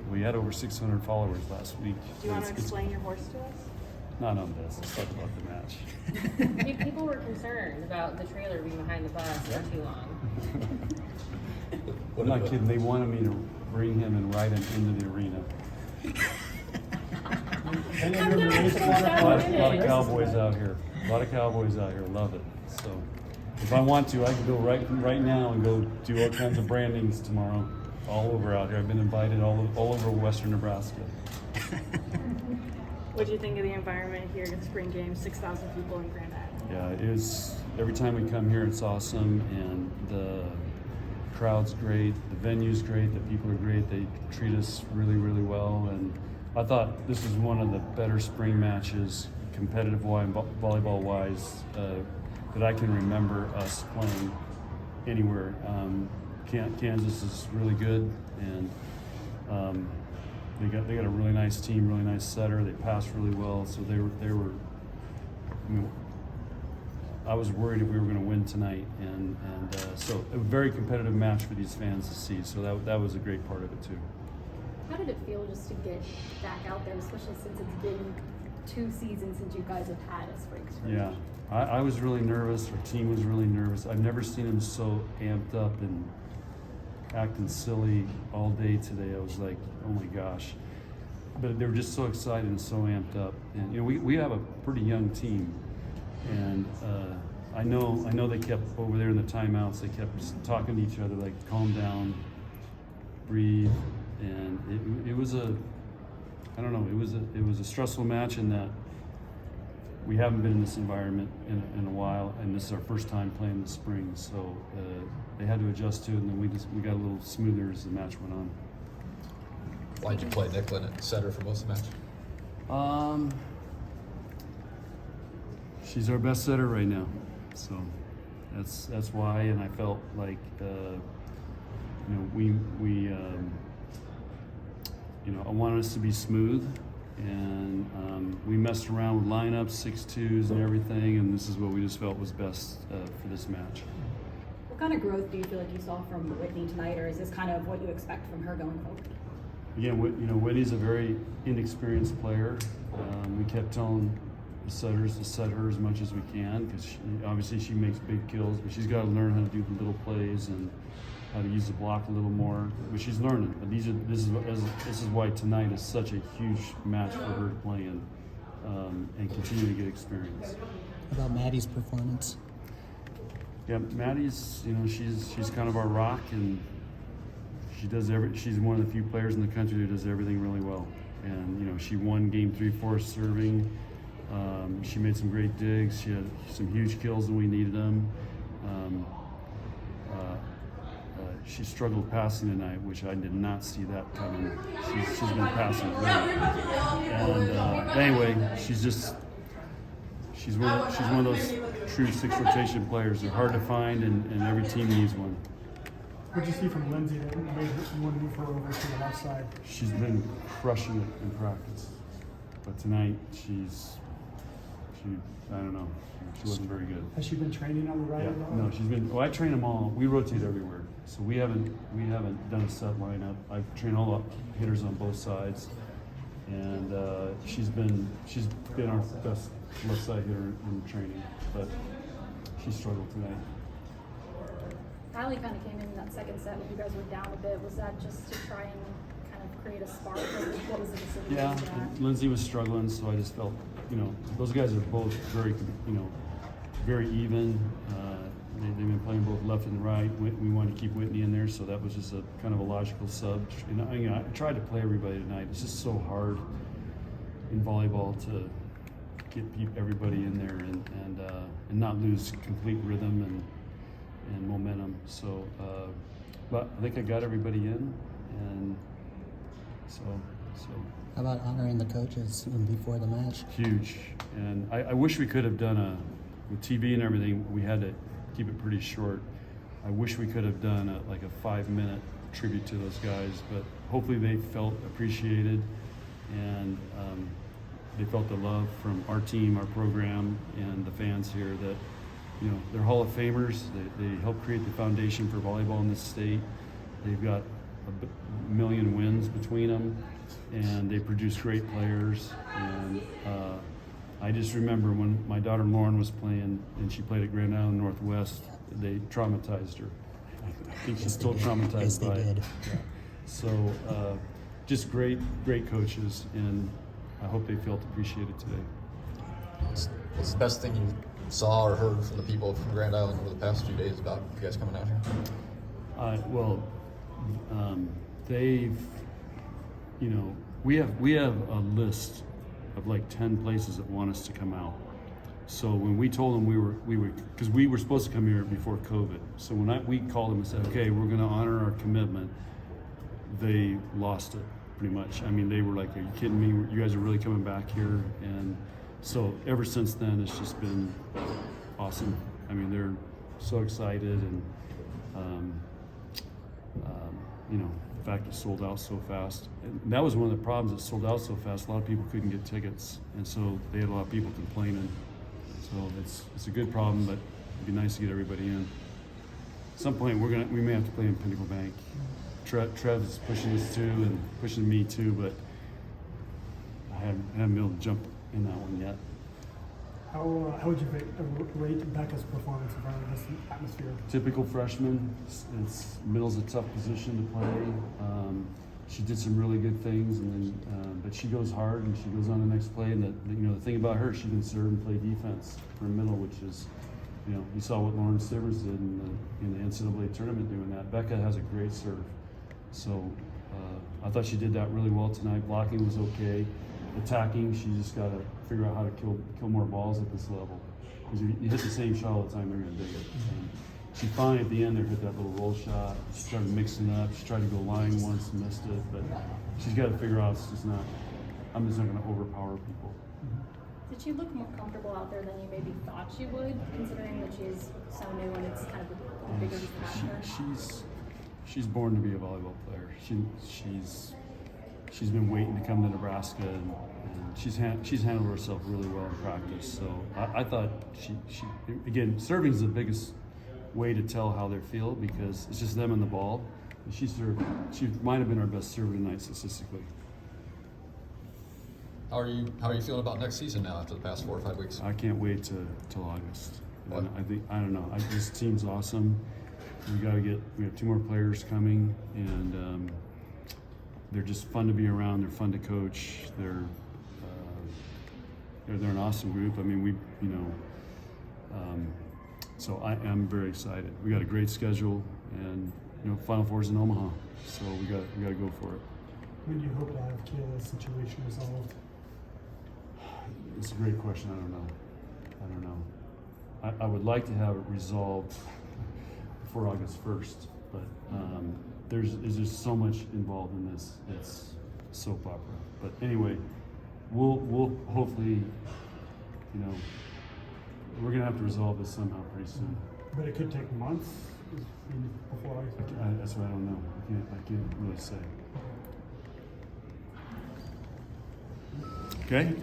We had over 600 followers last week. Do you want to explain your horse to us? Not on this. Let's talk about the match. People were concerned about the trailer being behind the bus for too long. I'm not kidding. They wanted me to bring him and ride him into the arena. A lot of cowboys out here. A lot of cowboys out here. Love it. So if I want to, I can go right now and go do all kinds of brandings tomorrow all over out here. I've been invited all over western Nebraska. What do you think of the environment here at spring games? 6,000 people in Grand Island. Yeah, it is. Every time we come here, it's awesome, and the crowd's great, the venue's great, the people are great. They treat us really, really well, and I thought this was one of the better spring matches, competitive-wise, volleyball-wise, that I can remember us playing anywhere. Kansas is really good, and they got a really nice team, really nice setter. They passed really well, so they were. I was worried if we were going to win tonight, and so a very competitive match for these fans to see. So that was a great part of it too. How did it feel just to get back out there, especially since it's been 2 seasons since you guys have had a spring scrimmage? Yeah, I was really nervous. Our team was really nervous. I've never seen them so amped up and acting silly all day today. I was like, oh my gosh. But they were just so excited and so amped up. And you know, we have a pretty young team, and I know they kept over there in the timeouts. They kept talking to each other like, calm down, breathe. And it was a stressful match in that we haven't been in this environment in a while, and this is our first time playing the spring. So they had to adjust to it, and then we got a little smoother as the match went on. Why'd you play Nicklin at setter for most of the match? She's our best setter right now, so that's why. And I felt like I wanted us to be smooth, and we messed around with lineups, 6-2s and everything, and this is what we just felt was best for this match. What kind of growth do you feel like you saw from Whitney tonight, or is this kind of what you expect from her going forward? Again, Whitney's a very inexperienced player. We kept telling the setters to set her as much as we can, because obviously she makes big kills, but she's got to learn how to do the little plays and how to use the block a little more. But she's learning. But this is why tonight is such a huge match for her to play in and continue to get experience. How about Maddie's performance? Yeah, Maddie's, she's kind of our rock, and she's one of the few players in the country who does everything really well. And she won game 3-4 serving. She made some great digs. She had some huge kills when we needed them. She struggled passing tonight, which I did not see that coming. She's been passing great. And anyway, she's one of those true 6 rotation players. They're hard to find, and every team needs one. What did you see from Lindsay that made you want to move her over to the left side? She's been crushing it in practice, but tonight I don't know. She wasn't very good. Has she been training on the right? Yeah, no, she's been. Well, I train them all. We rotate everywhere, so we haven't done a set lineup. I train all the hitters on both sides, and she's been our best left side hitter in training, but she struggled tonight. Riley kind of came in that second set when you guys were down a bit. Was that just to try and kind of create a spark? Or what was the decision? Yeah, Lindsay was struggling, so I just felt, those guys are both very, very even. They've been playing both left and right. We wanted to keep Whitney in there, so that was just a kind of a logical sub. I tried to play everybody tonight. It's just so hard in volleyball to get everybody in there and not lose complete rhythm and momentum. So, but I think I got everybody in, and so. How about honoring the coaches before the match? Huge, and I wish we could have done with TV and everything. We had to keep it pretty short. I wish we could have done a 5-minute tribute to those guys, but hopefully they felt appreciated, and they felt the love from our team, our program, and the fans here that, they're Hall of Famers. They help create the foundation for volleyball in this state. They've got million wins between them, and they produce great players. And I just remember when my daughter Lauren was playing, and she played at Grand Island Northwest, they traumatized her. I think she's still traumatized Yes, they by it. did. Yeah. So just great coaches, and I hope they felt appreciated today. What's the best thing you saw or heard from the people from Grand Island over the past few days about you guys coming out here? They've, we have a list of like 10 places that want us to come out. So when we told them because we were supposed to come here before COVID. So when we called them and said, okay, we're going to honor our commitment, they lost it pretty much. I mean, they were like, are you kidding me? You guys are really coming back here? And so ever since then, it's just been awesome. I mean, they're so excited, and the fact it sold out so fast. And that was one of the problems. It sold out so fast. A lot of people couldn't get tickets, and so they had a lot of people complaining. So it's a good problem, but it'd be nice to get everybody in. At some point, we may have to play in Pinnacle Bank. Trev is pushing us too, and pushing me too, but I haven't been able to jump in that one yet. How would you rate Becca's performance in front of this atmosphere? Typical freshman. Middle's a tough position to play. She did some really good things, and then but she goes hard and she goes on the next play. And the thing about her, she can serve and play defense for middle, which is, you saw what Lauren Sivers did in the NCAA tournament doing that. Becca has a great serve, so I thought she did that really well tonight. Blocking was okay. Attacking, she just got to figure out how to kill more balls at this level. Because you hit the same shot all the time, they're going to dig it. And she finally at the end there hit that little roll shot. She started mixing up. She tried to go line once, missed it, but she's got to figure out it's just not. I'm just not going to overpower people. Did she look more comfortable out there than you maybe thought she would, considering that she's so new and it's kind of a bigger factor? She's born to be a volleyball player. She's been waiting to come to Nebraska, and she's handled herself really well in practice. So I thought she again, serving is the biggest way to tell how they feel, because it's just them and the ball. And she might have been our best server tonight statistically. How are you feeling about next season now after the past 4 or 5 weeks? I can't wait till August. What? I don't know. This team's awesome. We have 2 more players coming, and they're just fun to be around. They're fun to coach. They're an awesome group. I mean, so I am very excited. We got a great schedule, and Final Four's in Omaha, so we got to go for it. When do you hope to have Kayla's situation resolved? It's a great question. I don't know. I would like to have it resolved before August 1st, but there's just so much involved in this. It's soap opera. But anyway, we'll hopefully, we're gonna have to resolve this somehow pretty soon. But it could take months before That's what I don't know. I can't really say. Okay.